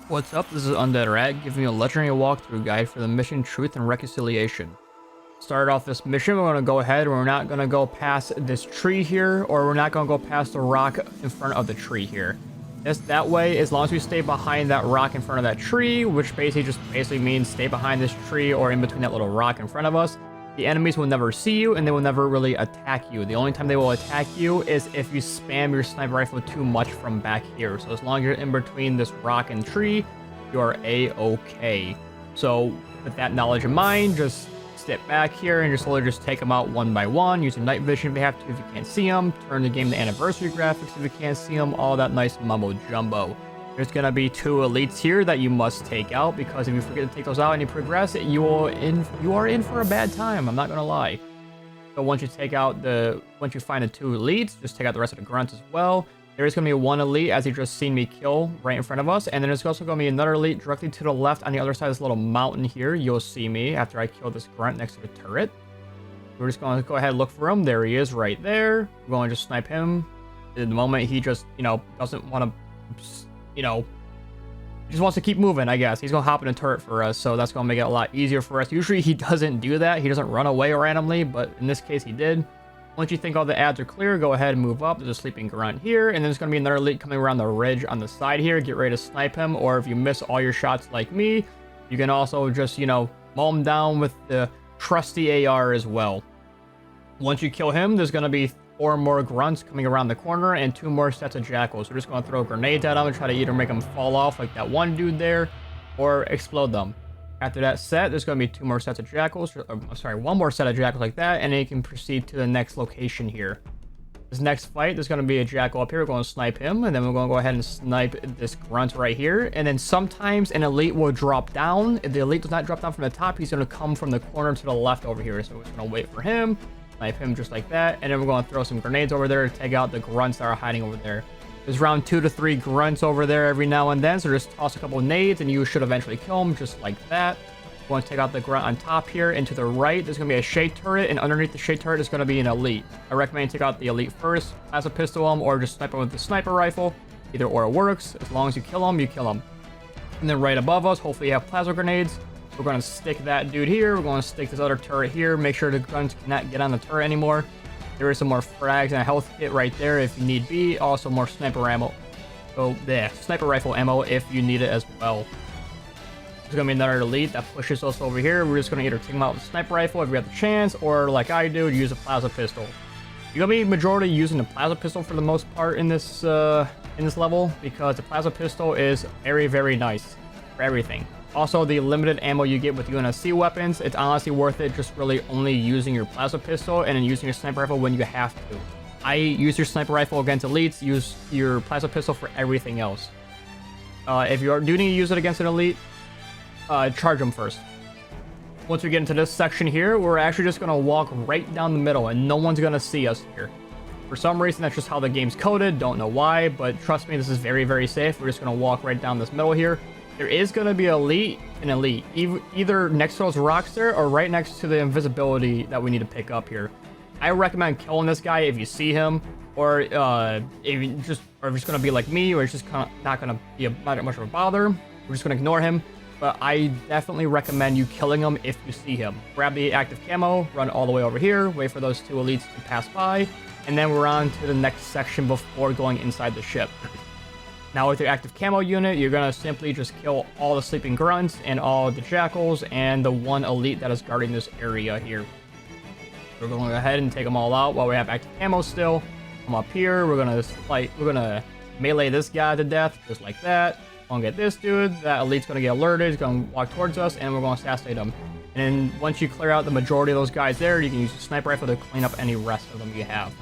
What's up? This is Undead Rat giving you a legendary walkthrough guide for the mission Truth and Reconciliation. Start off this mission, we're going to go ahead, we're not going to go past this tree here, or we're not going to go past the rock in front of the tree here. That way, as long as we stay behind that rock in front of that tree, which basically means stay behind this tree or in between that little rock in front of us, the enemies will never see you and they will never really attack you. The only time they will attack you is if you spam your sniper rifle too much from back here. So as long as you're in between this rock and tree, you're a-okay. So with that knowledge in mind, just step back here and just slowly just take them out one by one, using night vision if you have to, if you can't see them, turn the game to anniversary graphics if you can't see them, all that nice mumbo jumbo. There's gonna be 2 elites here that you must take out, because if you forget to take those out and you progress, you are in for a bad time. I'm not gonna lie. So once you find the 2 elites, just take out the rest of the grunts as well. There is gonna be 1 elite, as you just seen me kill right in front of us, and then there's also gonna be another elite directly to the left on the other side of this little mountain here. You'll see me after I kill this grunt next to the turret. We're just gonna go ahead and look for him. There he is right there. We're going to just snipe him. At the moment he just, doesn't want to, he just wants to keep moving, I guess. He's going to hop in a turret for us, so that's going to make it a lot easier for us. Usually he doesn't do that. He doesn't run away randomly, but in this case he did. Once you think all the ads are clear, go ahead and move up. There's a sleeping grunt here, and then there's going to be another elite coming around the ridge on the side here. Get ready to snipe him, or if you miss all your shots like me, you can also just, mow him down with the trusty AR as well. Once you kill him, there's going to be 4 more grunts coming around the corner and 2 more sets of jackals. We're just going to throw grenades at them and try to either make them fall off like that one dude there, or explode them. After that set, there's going to be 2 more sets of jackals. One more set of jackals like that, and then you can proceed to the next location here. This next fight, there's going to be a jackal up here. We're going to snipe him, and then we're going to go ahead and snipe this grunt right here. And then sometimes an elite will drop down. If the elite does not drop down from the top, he's going to come from the corner to the left over here. So we're just going to wait for him. Snipe him just like that, and then we're going to throw some grenades over there to take out the grunts that are hiding over there. There's around 2 to 3 grunts over there every now and then, so just toss a couple nades and you should eventually kill them just like that. We're going to take out the grunt on top here, and to the right there's going to be a shade turret, and underneath the shade turret is going to be an elite. I recommend you take out the elite first, as a pistol him, or just snipe him with the sniper rifle. Either or it works. As long as you kill him, you kill him. And then right above us, hopefully you have plasma grenades. We're going to stick that dude here. We're going to stick this other turret here. Make sure the guns cannot get on the turret anymore. There is some more frags and a health kit right there if you need be. Also more sniper ammo. So yeah, sniper rifle ammo if you need it as well. There's going to be another elite that pushes us over here. We're just going to either take them out with a sniper rifle if we have the chance, or like I do, use a plasma pistol. You're going to be majority using the plasma pistol for the most part in this level, because the plasma pistol is very, very nice for everything. Also, the limited ammo you get with UNSC weapons, it's honestly worth it just really only using your plasma pistol and then using your sniper rifle when you have to. I use your sniper rifle against elites, use your plasma pistol for everything else. If you do need to use it against an elite, charge them first. Once we get into this section here, we're actually just going to walk right down the middle and no one's going to see us here. For some reason, that's just how the game's coded, don't know why, but trust me, this is very, very safe. We're just going to walk right down this middle here. There is going to be an elite, either next to those rocks there or right next to the invisibility that we need to pick up here. I recommend killing this guy if you see him, or if you're just going to be like me, or it's just kind of not going to be not much of a bother. We're just going to ignore him, but I definitely recommend you killing him if you see him. Grab the active camo, run all the way over here, wait for those 2 elites to pass by, and then we're on to the next section before going inside the ship. Now with your active camo unit, you're going to simply just kill all the sleeping grunts and all the jackals and the 1 elite that is guarding this area here. We're going to go ahead and take them all out while we have active camo still. Come up here, we're going to melee this guy to death just like that. We're going to get this dude, that elite's going to get alerted, he's going to walk towards us, and we're going to assassinate him. And then once you clear out the majority of those guys there, you can use your sniper rifle to clean up any rest of them you have.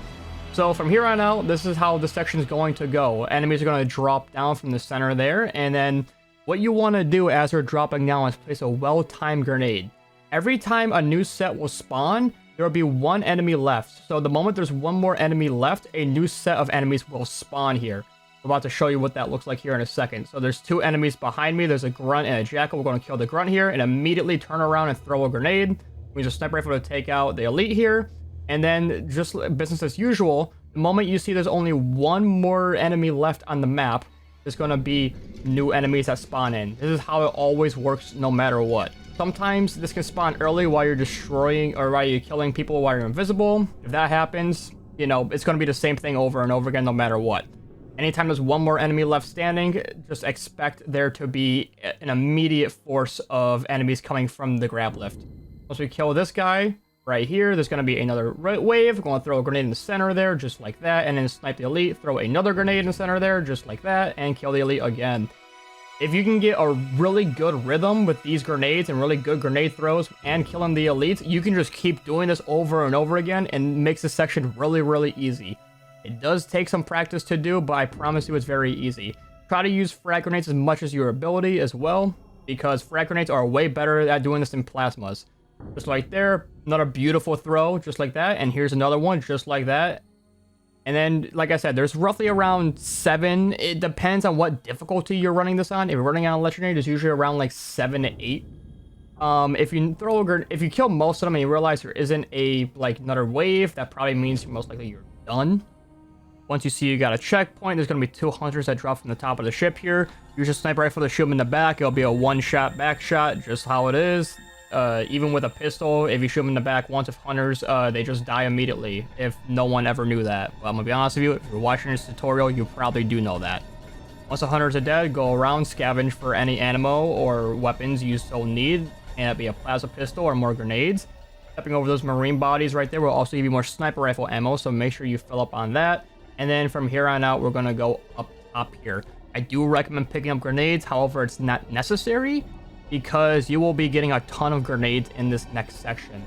So from here on out, this is how this section is going to go. Enemies are going to drop down from the center there, and then what you want to do as they're dropping down is place a well-timed grenade. Every time a new set will spawn, there will be 1 enemy left. So the moment there's 1 more enemy left, a new set of enemies will spawn here. I'm about to show you what that looks like here in a second. So there's 2 enemies behind me. There's a grunt and a jackal. We're going to kill the grunt here and immediately turn around and throw a grenade. We use a sniper rifle to take out the elite here. And then just business as usual, the moment you see there's only 1 more enemy left on the map, there's going to be new enemies that spawn in. This is how it always works no matter what. Sometimes this can spawn early while you're destroying or while you're killing people while you're invisible. If that happens, you know, it's going to be the same thing over and over again no matter what. Anytime there's one more enemy left standing, just expect there to be an immediate force of enemies coming from the grab lift. Once we kill this guy right here, there's going to be another wave. We're going to throw a grenade in the center there, just like that, and then snipe the elite, throw another grenade in the center there, just like that, and kill the elite again. If you can get a really good rhythm with these grenades and really good grenade throws and killing the elites, you can just keep doing this over and over again and makes this section really, really easy. It does take some practice to do, but I promise you it's very easy. Try to use frag grenades as much as your ability as well, because frag grenades are way better at doing this than plasmas. Just like there, another beautiful throw, just like that, and here's another one, just like that. And then, like I said, there's roughly around 7. It depends on what difficulty you're running this on. If you're running on a legendary, there's usually around like 7 to 8. If you kill most of them and you realize there isn't another wave, that probably means most likely you're done. Once you see you got a checkpoint, there's going to be 2 hunters that drop from the top of the ship here. Use your sniper rifle to shoot them in the back. It'll be a one-shot back shot, just how it is. Even with a pistol, if you shoot them in the back once of hunters, they just die immediately, if no one ever knew that. But I'm going to be honest with you, if you're watching this tutorial, you probably do know that. Once the hunters are dead, go around, scavenge for any ammo or weapons you so need, and that'd be a plasma pistol or more grenades. Stepping over those marine bodies right there will also give you more sniper rifle ammo, so make sure you fill up on that. And then from here on out, we're going to go up top here. I do recommend picking up grenades, however, it's not necessary because you will be getting a ton of grenades in this next section.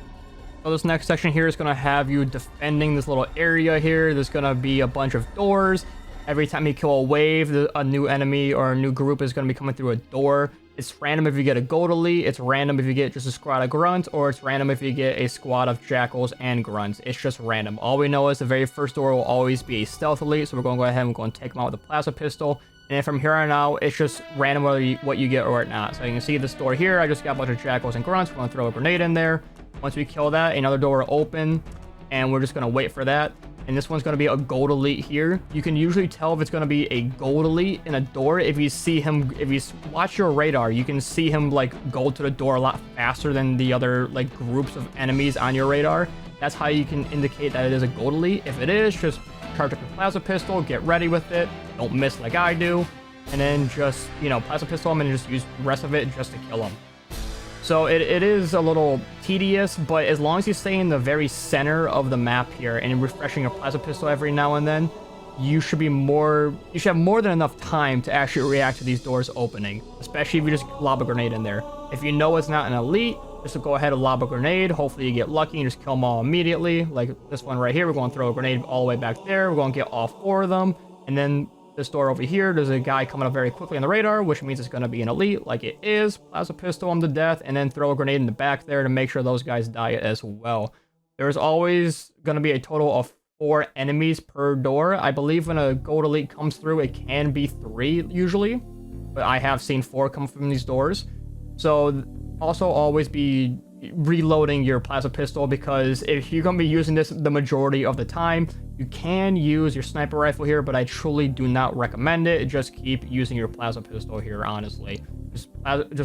So this next section here is going to have you defending this little area here. There's going to be a bunch of doors. Every time you kill a wave, a new enemy or a new group is going to be coming through a door. It's random if you get a gold elite, it's random if you get just a squad of grunts, or it's random if you get a squad of jackals and grunts. It's just random. All we know is the very first door will always be a stealth elite, so we're going to go ahead and we're going to take them out with a plasma pistol. And then from here on out, it's just random what you get or not. So you can see this door here, I just got a bunch of jackals and grunts. We're going to throw a grenade in there. Once we kill that, another door will open, and we're just going to wait for that. And this one's going to be a gold elite here. You can usually tell if it's going to be a gold elite in a door if you see him, if you watch your radar, you can see him go to the door a lot faster than the other groups of enemies on your radar. That's how you can indicate that it is a gold elite. If it is, just charge up your plasma pistol, get ready with it, don't miss like I do, and then just, plasma pistol him and just use the rest of it just to kill him. So it is a little tedious, but as long as you stay in the very center of the map here and refreshing a plasma pistol every now and then, you should have more than enough time to actually react to these doors opening, especially if you just lob a grenade in there. If you know it's not an elite, just go ahead and lob a grenade. Hopefully you get lucky and just kill them all immediately. Like this one right here, we're going to throw a grenade all the way back there. We're going to get all 4 of them, and then this door over here, there's a guy coming up very quickly on the radar, which means it's going to be an elite, like it is. Plasma pistol him to death, and then throw a grenade in the back there to make sure those guys die as well. There's always going to be a total of 4 enemies per door. I believe when a gold elite comes through, it can be 3 usually, but I have seen 4 come from these doors. So also always be reloading your plasma pistol, because if you're going to be using this the majority of the time, you can use your sniper rifle here, but I truly do not recommend it. Just keep using your plasma pistol here, honestly. Just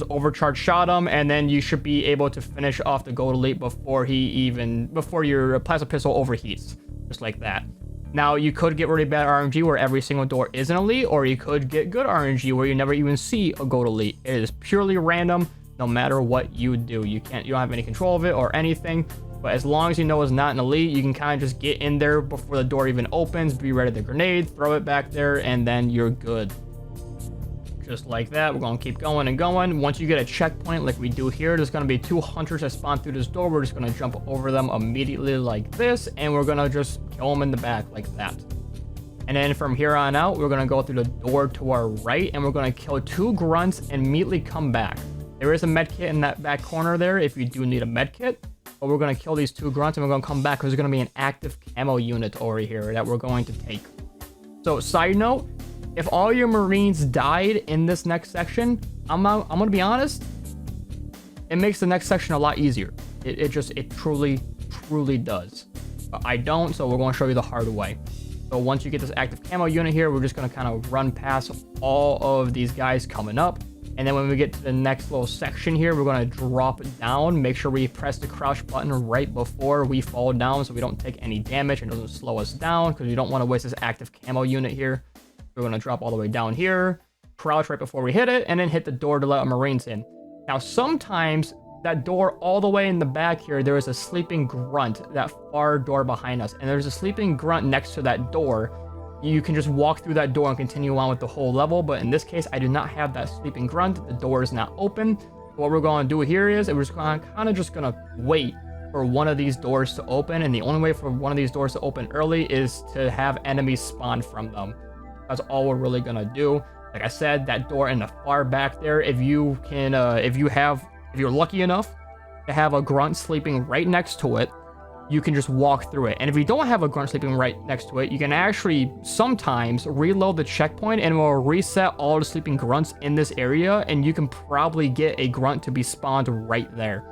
overcharge shot him, and then you should be able to finish off the gold elite before your plasma pistol overheats, just like that. Now, you could get really bad RNG where every single door is an elite, or you could get good RNG where you never even see a gold elite. It is purely random, no matter what you do. You don't have any control of it or anything. But as long as you know it's not an elite, you can kind of just get in there before the door even opens, be ready to grenade, throw it back there, and then you're good. Just like that, we're going to keep going and going. Once you get a checkpoint like we do here, there's going to be 2 hunters that spawn through this door. We're just going to jump over them immediately like this, and we're going to just kill them in the back like that. And then from here on out, we're going to go through the door to our right, and we're going to kill 2 grunts and immediately come back. There is a medkit in that back corner there if you do need a medkit. But we're going to kill these 2 grunts, and we're going to come back because there's going to be an active camo unit over here that we're going to take. So, side note, if all your marines died in this next section, I'm going to be honest, it makes the next section a lot easier. It truly does. But I don't, so we're going to show you the hard way. So once you get this active camo unit here, we're just going to kind of run past all of these guys coming up. And then when we get to the next little section here, we're going to drop down. Make sure we press the crouch button right before we fall down so we don't take any damage and doesn't slow us down, because we don't want to waste this active camo unit here. We're going to drop all the way down here, crouch right before we hit it, and then hit the door to let our Marines in. Now, sometimes that door all the way in the back here, there is a sleeping grunt, that far door behind us. And there's a sleeping grunt next to that door. You can just walk through that door and continue on with the whole level. But in this case, I do not have that sleeping grunt. The door is not open. What we're going to do here is we're just going to wait for one of these doors to open. And the only way for one of these doors to open early is to have enemies spawn from them. That's all we're really going to do. Like I said, that door in the far back there, if you can, if you're lucky enough to have a grunt sleeping right next to it, you can just walk through it. And if you don't have a grunt sleeping right next to it, you can actually sometimes reload the checkpoint and it will reset all the sleeping grunts in this area, and you can probably get a grunt to be spawned right there.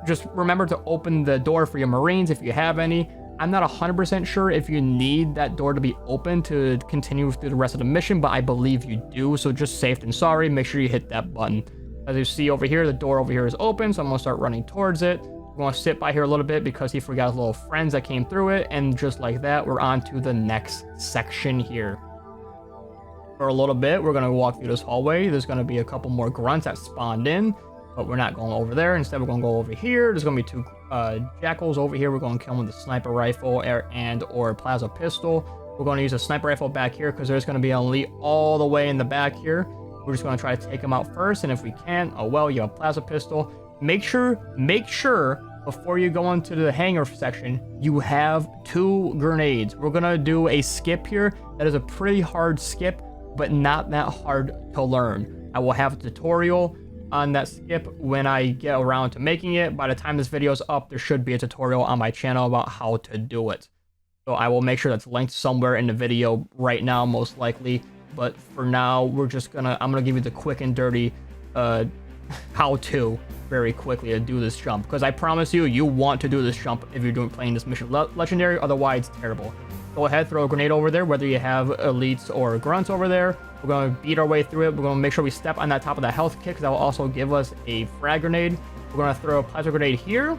Just remember to open the door for your Marines if you have any. I'm not 100% sure if you need that door to be open to continue through the rest of the mission, but I believe you do. So just safe than sorry, make sure you hit that button. As you see over here, the door over here is open, so I'm going to start running towards it. We're going to sit by here a little bit because he forgot his little friends that came through it, and just like that, we're on to the next section here. For a little bit, we're going to walk through this hallway. There's going to be a couple more grunts that spawned in, but we're not going over there. Instead, we're going to go over here. There's going to be two jackals over here. We're going to kill them with the sniper rifle or plasma pistol. We're going to use a sniper rifle back here because there's going to be an elite all the way in the back here. We're just going to try to take them out first, and if we can, oh well, you have a plasma pistol. Make sure before you go into the hangar section, you have 2 grenades. We're going to do a skip here. That is a pretty hard skip, but not that hard to learn. I will have a tutorial on that skip when I get around to making it. By the time this video is up, there should be a tutorial on my channel about how to do it. So I will make sure that's linked somewhere in the video right now, most likely. But for now, I'm gonna give you the quick and dirty how-to very quickly to do this jump, because I promise you want to do this jump if you're playing this mission legendary. Otherwise, it's terrible. Go ahead, throw a grenade over there, whether you have elites or grunts over there. We're going to beat our way through it. We're going to make sure we step on that top of the health kit, because that will also give us a frag grenade. We're going to throw a plasma grenade here,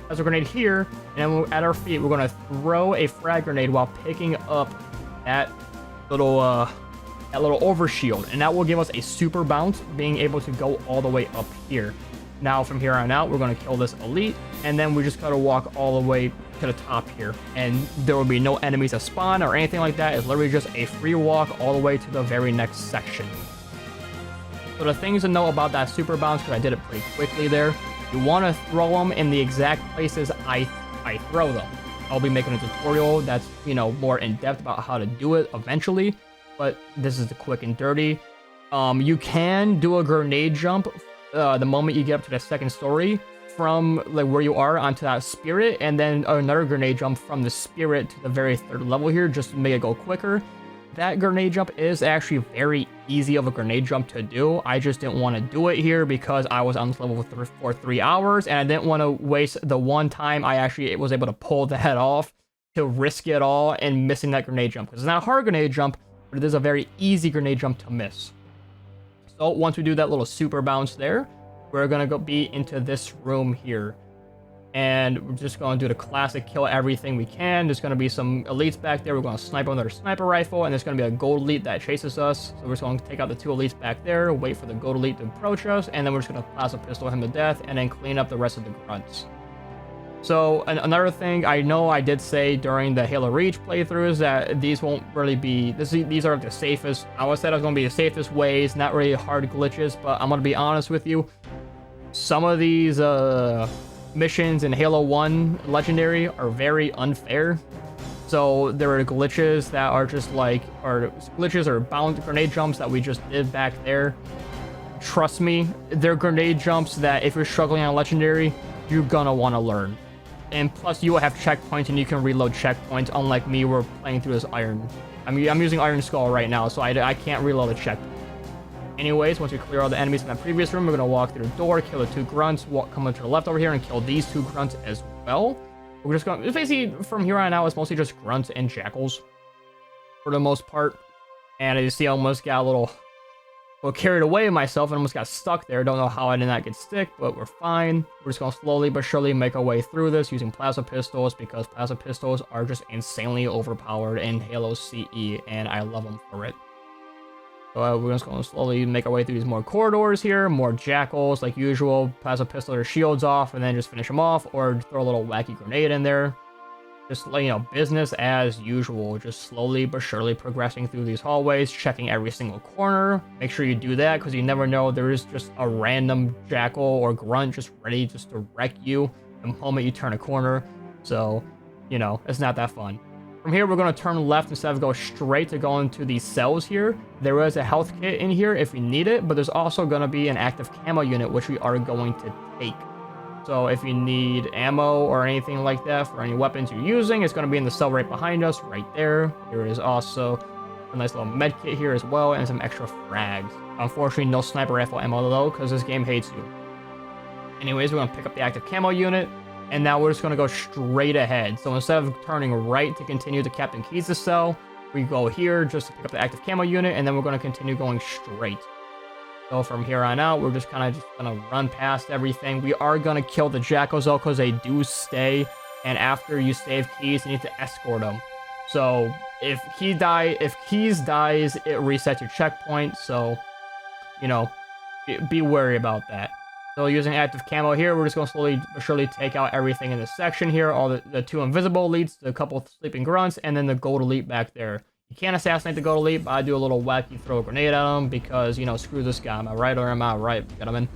and then at our feet, we're going to throw a frag grenade while picking up that little overshield, and that will give us a super bounce, being able to go all the way up here. Now from here on out, we're going to kill this elite, and then we just got to walk all the way to the top here, and there will be no enemies that spawn or anything like that. It's literally just a free walk all the way to the very next section. So the things to know about that super bounce, because I did it pretty quickly there, you want to throw them in the exact places I throw them. I'll be making a tutorial that's, more in depth about how to do it eventually, but this is the quick and dirty. You can do a grenade jump the moment you get up to the second story from where you are onto that spirit, and then another grenade jump from the spirit to the very third level here, just to make it go quicker. That grenade jump is actually very easy of a grenade jump to do. I just didn't want to do it here because I was on this level for 3 hours, and I didn't want to waste the one time I actually was able to pull the head off to risk it all and missing that grenade jump, because it's not a hard grenade jump, but it is a very easy grenade jump to miss. So once we do that little super bounce there, we're going to be into this room here. And we're just going to do the classic kill everything we can. There's going to be some elites back there. We're going to snipe them with our sniper rifle, and there's going to be a gold elite that chases us. So we're just going to take out the 2 elites back there, wait for the gold elite to approach us, and then we're just going to plasma pistol him to death, and then clean up the rest of the grunts. So another thing I know I did say during the Halo Reach playthrough is that these won't really be, these are the safest, I always said it was going to be the safest ways, not really hard glitches, but I'm going to be honest with you. Some of these missions in Halo 1 Legendary are very unfair. So there are glitches that are just glitches or bound grenade jumps that we just did back there. Trust me, they're grenade jumps that if you're struggling on Legendary, you're gonna want to learn. And plus, you will have checkpoints and you can reload checkpoints, unlike me, we're playing through this Iron. I'm using Iron Skull right now, so I can't reload a checkpoint. Anyways, once we clear all the enemies in that previous room, we're going to walk through the door, kill the 2 grunts, come up to the left over here and kill these 2 grunts as well. We're just going, basically, from here on out, it's mostly just grunts and jackals. for the most part. And I just see I almost got a little carried away myself and almost got stuck there. Don't know how I did not get stuck, but we're fine. We're just going to slowly but surely make our way through this using plasma pistols, because plasma pistols are just insanely overpowered in Halo CE, and I love them for it. So we're just going to slowly make our way through these more corridors here, more jackals like usual. Plasma pistol their shields off and then just finish them off, or throw a little wacky grenade in there. Just, you know, business as usual, just slowly but surely progressing through these hallways, checking every single corner. Make sure you do that, because you never know, there is just a random jackal or grunt just ready just to wreck you the moment you turn a corner. So, you know, it's not that fun. From here, we're going to turn left instead of go straight to go into these cells here. There is a health kit in here if we need it, but there's also going to be an active camo unit, which we are going to take. So if you need ammo or anything like that for any weapons you're using, it's going to be in the cell right behind us, right there. There is also a nice little med kit here as well, and some extra frags. Unfortunately, no sniper rifle ammo though, because this game hates you. Anyways, we're going to pick up the active camo unit, and now we're just going to go straight ahead. So instead of turning right to continue to Captain Keyes' cell, we go here just to pick up the active camo unit, and then we're going to continue going straight. So from here on out, we're just kind of going to run past everything. We are going to kill the jackals though, because they do stay. And after you save Keyes, you need to escort them. So if Keyes dies, it resets your checkpoint. So, you know, be wary about that. So using active camo here, we're just going to slowly but surely take out everything in this section here. All the 2 invisible elites, the couple sleeping grunts, and then the gold elite back there. You can't assassinate the gold elite, but I do a little wacky throw a grenade at him because, you know, screw this guy. Am I right or am I right, gentlemen?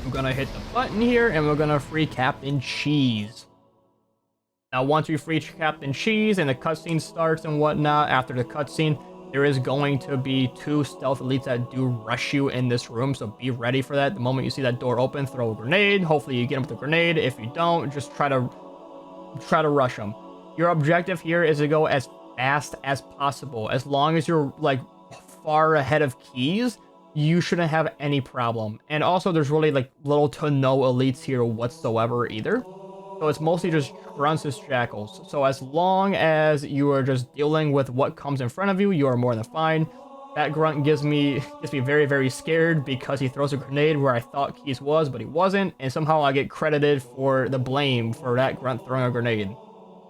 We're going to hit the button here, and we're going to free Captain Keyes. Now, once we free Captain Keyes and the cutscene starts and whatnot, after the cutscene, there is going to be 2 stealth elites that do rush you in this room, so be ready for that. The moment you see that door open, throw a grenade. Hopefully you get them with a grenade. If you don't, just try to rush them. Your objective here is to go as fast as possible. As long as you're like far ahead of Keyes, you shouldn't have any problem. And also there's really like little to no elites here whatsoever either. So it's mostly just grunts and jackals. So as long as you are just dealing with what comes in front of you, you are more than fine. That grunt gets me very, very scared because he throws a grenade where I thought Keyes was, but he wasn't. And somehow I get credited for the blame for that grunt throwing a grenade.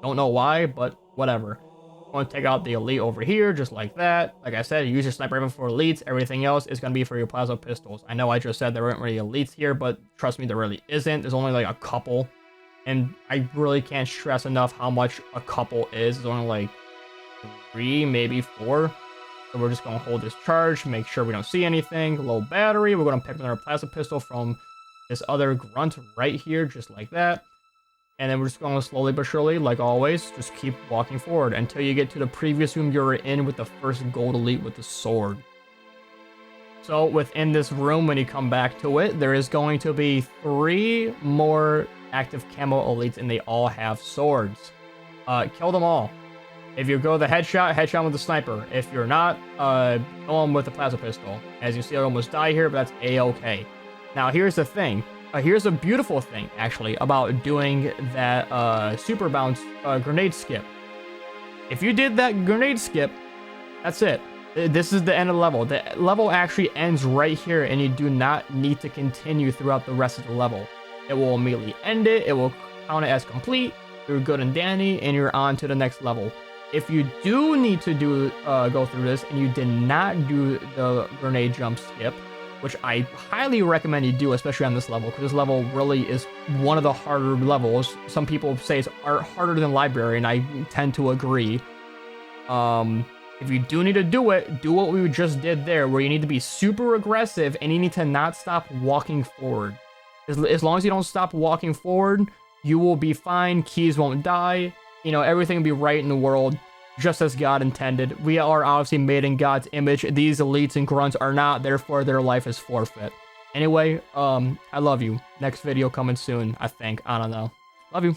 Don't know why, but whatever. I'm going to take out the elite over here, just like that. Like I said, use your sniper rifle for elites. Everything else is going to be for your plasma pistols. I know I just said there weren't really elites here, but trust me, there really isn't. There's only like a couple. And I really can't stress enough how much a couple is. There's only like 3, maybe 4. So we're just going to hold this charge, make sure we don't see anything. Low battery. We're going to pick up another plasma pistol from this other grunt right here, just like that. And then we're just going to slowly but surely, like always, just keep walking forward until you get to the previous room you were in with the first gold elite with the sword. So within this room, when you come back to it, there is going to be 3 more active camo elites, and they all have swords. Kill them all. If you go the headshot with the sniper. If you're not, kill them with the plasma pistol. As you see, I almost die here, but that's a-okay. Now here's the thing. Here's a beautiful thing, actually, about doing that super bounce grenade skip. If you did that grenade skip, that's it. This is the end of the level. The level actually ends right here, and you do not need to continue throughout the rest of the level. It will immediately end it. It will count it as complete. You're good and dandy, and you're on to the next level. If you do need to go through this, and you did not do the grenade jump skip, which I highly recommend you do, especially on this level, because this level really is one of the harder levels. Some people say it's harder than Library, and I tend to agree. If you do need to do it, do what we just did there, where you need to be super aggressive, and you need to not stop walking forward. As long as you don't stop walking forward, you will be fine. Keyes won't die. You know, everything will be right in the world, just as God intended. We are obviously made in God's image. These elites and grunts are not, therefore their life is forfeit. Anyway, I love you. Next video coming soon, I think. I don't know. Love you.